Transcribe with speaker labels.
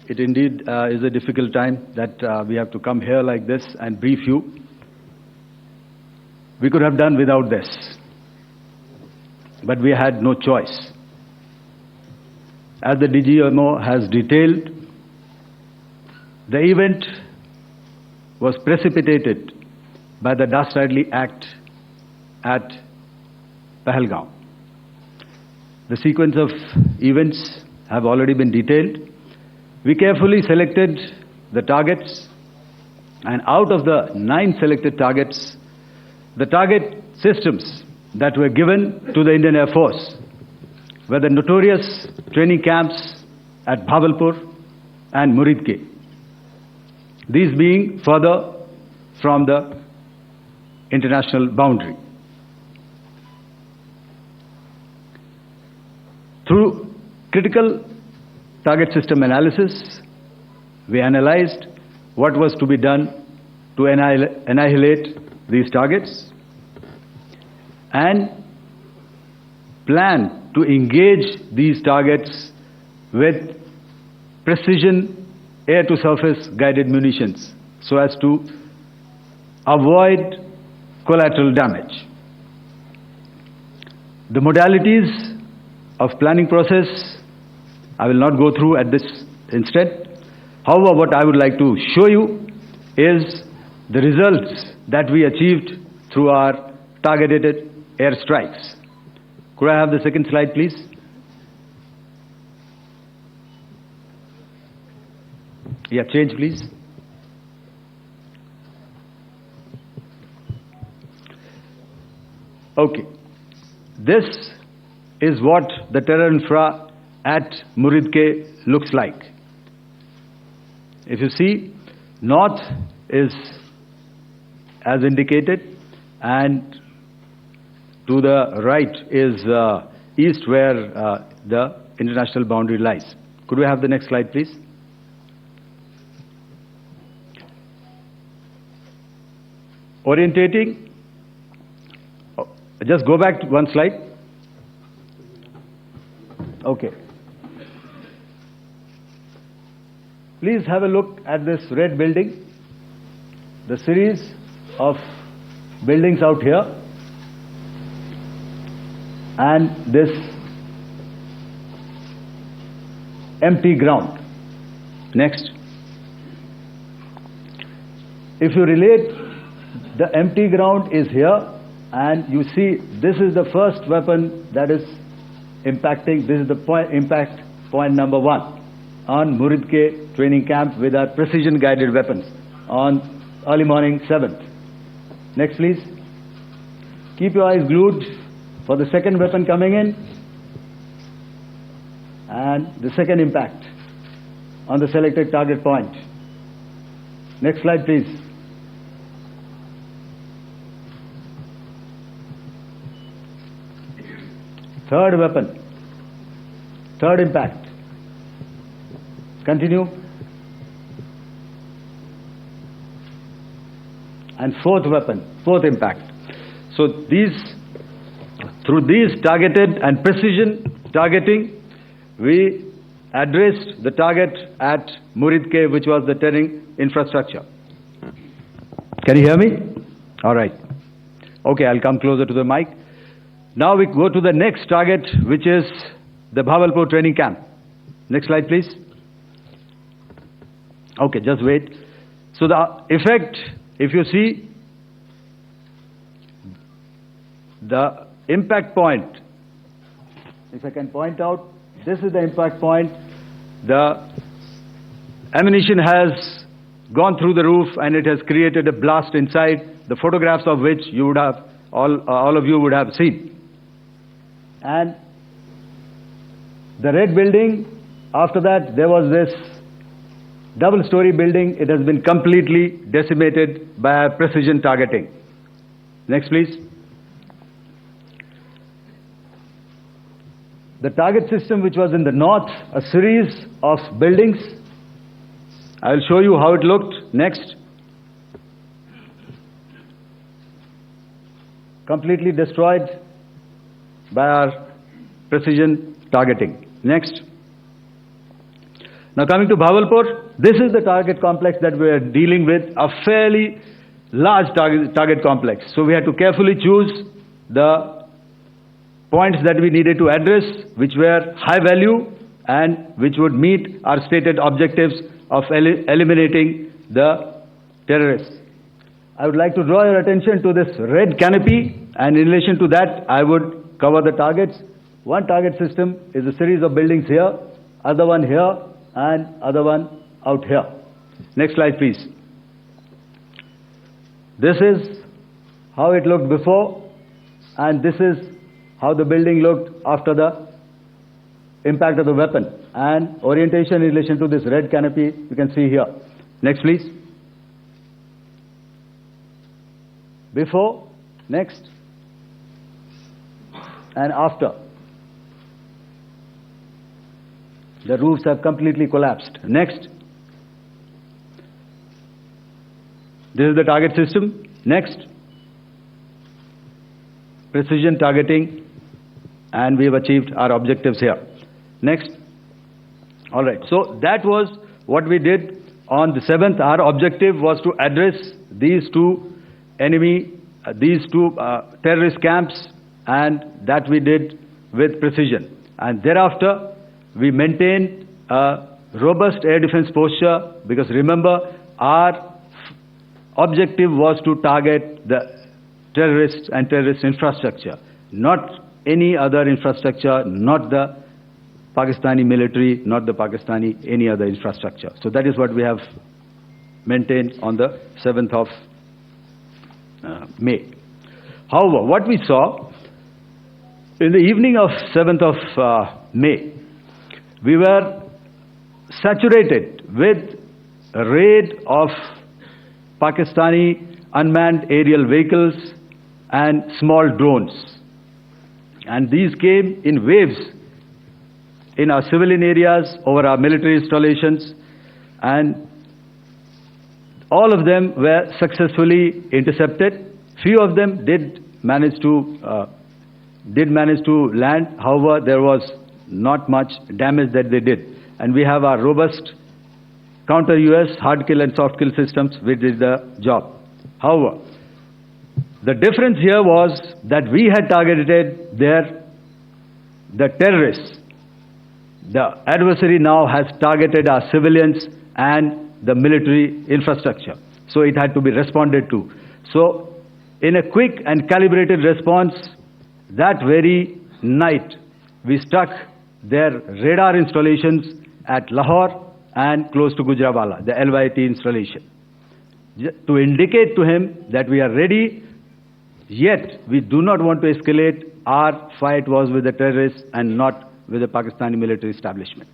Speaker 1: It indeed is a difficult time that we have to come here like this and brief you. We could have done without this, but we had no choice. As the DGMO has detailed, the event was precipitated by the dastardly act at Pahalgaon. The sequence of events have already been detailed. We carefully selected the targets, and out of the 9 selected targets, the target systems that were given to the Indian Air Force were the notorious training camps at Bhavalpur and Muridke, these being further from the international boundary. Through critical target system analysis, we analyzed what was to be done to annihilate these targets and plan to engage these targets with precision air-to-surface guided munitions so as to avoid collateral damage. The modalities of planning process I will not go through at this instant. However, what I would like to show you is the results that we achieved through our targeted airstrikes. Could I have the second slide, please? Yeah, change, please. Okay. This is what the terror infra at Muridke looks like. If you see, north is as indicated, and to the right is east, where the international boundary lies. Could we have the next slide, please? Orientating. Just go back to one slide. Okay. Please have a look at this red building, the series of buildings out here, and this empty ground. Next. If you relate, the empty ground is here, and you see this is the first weapon that is impacting. This is the impact point number 1 on Muridke training camp with our precision guided weapons on early morning 7th. Next, please. Keep your eyes glued for the second weapon coming in and the second impact on the selected target point. Next slide, please. Third weapon, third impact. Continue. And fourth weapon, fourth impact. So through these targeted and precision targeting, we addressed the target at Muridke, which was the terrain infrastructure. Can you hear me? All right. Okay, I'll come closer to the mic. Now we go to the next target, which is the Bhavalpur training camp. Next slide, please. Okay, just wait. So the effect, if you see, the impact point, if I can point out, this is the impact point. The ammunition has gone through the roof and it has created a blast inside, the photographs of which you would have, all of you would have seen. And the red building, after that there was this double-story building. It has been completely decimated by precision targeting. Next, please. The target system, which was in the north, a series of buildings. I will show you how it looked. Next. Completely destroyed by our precision targeting. Next. Now coming to Bhavalpur, this is the target complex that we are dealing with, a fairly large target complex. So we had to carefully choose the points that we needed to address, which were high value and which would meet our stated objectives of eliminating the terrorists. I would like to draw your attention to this red canopy, and in relation to that, I would cover the targets. One target system is a series of buildings here, other one here, and other one out here. Next slide, please. This is how it looked before, and this is how the building looked after the impact of the weapon, and orientation in relation to this red canopy you can see here. Next, please. Before, next, and after. The roofs have completely collapsed. Next. This is the target system. Next. Precision targeting, and we have achieved our objectives here. Next. All right. So that was what we did on the 7th. Our objective was to address these two terrorist camps, and that we did with precision. And thereafter, we maintained a robust air defense posture, because remember, our objective was to target the terrorists and terrorist infrastructure, not any other infrastructure, not the Pakistani military, not the Pakistani any other infrastructure. So that is what we have maintained on the 7th of May. However, what we saw in the evening of 7th of May, we were saturated with a raid of Pakistani unmanned aerial vehicles and small drones. And these came in waves in our civilian areas, over our military installations, and all of them were successfully intercepted. Few of them did manage to land. However, there was not much damage that they did. And we have our robust counter-US hard kill and soft kill systems which did the job. However, the difference here was that we had targeted the terrorists. The adversary now has targeted our civilians and the military infrastructure. So it had to be responded to. So in a quick and calibrated response, that very night, we struck their radar installations at Lahore and close to Gujranwala, the LYT installation, to indicate to him that we are ready, yet we do not want to escalate. Our fight was with the terrorists and not with the Pakistani military establishment.